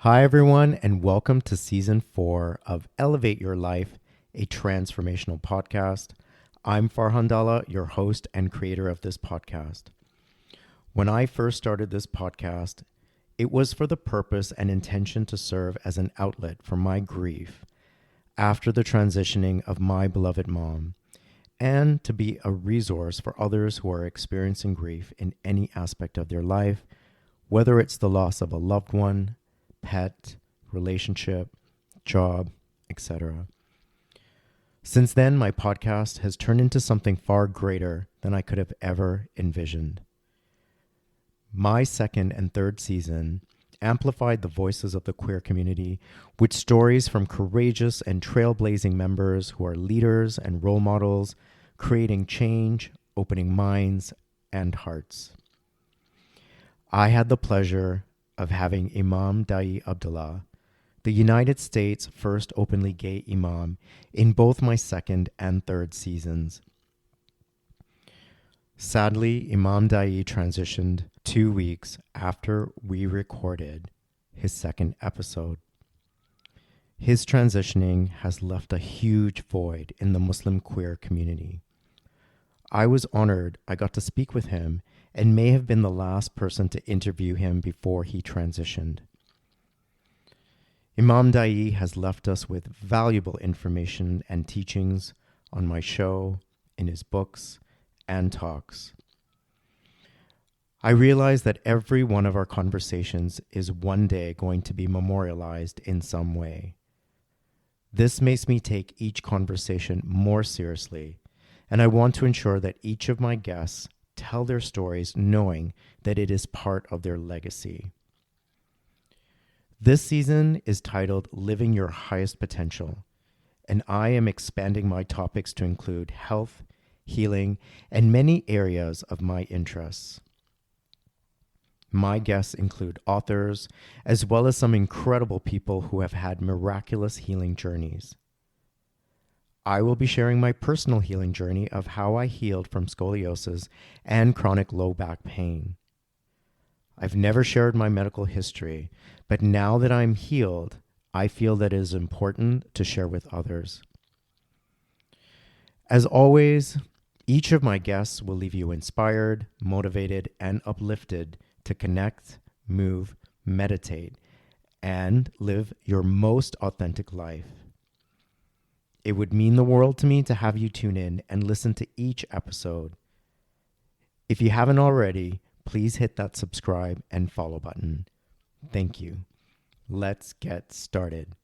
Hi, everyone, and welcome to season 4 of Elevate Your Life, a transformational podcast. I'm Farhan Dalla, your host and creator of this podcast. When I first started this podcast, it was for the purpose and intention to serve as an outlet for my grief after the transitioning of my beloved mom, and to be a resource for others who are experiencing grief in any aspect of their life, whether it's the loss of a loved one, pet, relationship, job, etc. Since then, my podcast has turned into something far greater than I could have ever envisioned. My second and third season amplified the voices of the queer community with stories from courageous and trailblazing members who are leaders and role models, creating change, opening minds and hearts. I had the pleasure of having Imam Dai Abdullah, the United States' first openly gay imam, in both my second and third seasons. Sadly, Imam Dai transitioned 2 weeks after we recorded his second episode. His transitioning has left a huge void in the Muslim queer community. I was honored I got to speak with him and may have been the last person to interview him before he transitioned. Imam Dai has left us with valuable information and teachings on my show, in his books, and talks. I realize that every one of our conversations is one day going to be memorialized in some way. This makes me take each conversation more seriously, and I want to ensure that each of my guests tell their stories knowing that it is part of their legacy. This season is titled Living Your Highest Potential, and I am expanding my topics to include health, healing, and many areas of my interests. My guests include authors, as well as some incredible people who have had miraculous healing journeys. I will be sharing my personal healing journey of how I healed from scoliosis and chronic low back pain. I've never shared my medical history, but now that I'm healed, I feel that it is important to share with others. As always, each of my guests will leave you inspired, motivated, and uplifted to connect, move, meditate, and live your most authentic life. It would mean the world to me to have you tune in and listen to each episode. If you haven't already, please hit that subscribe and follow button. Thank you. Let's get started.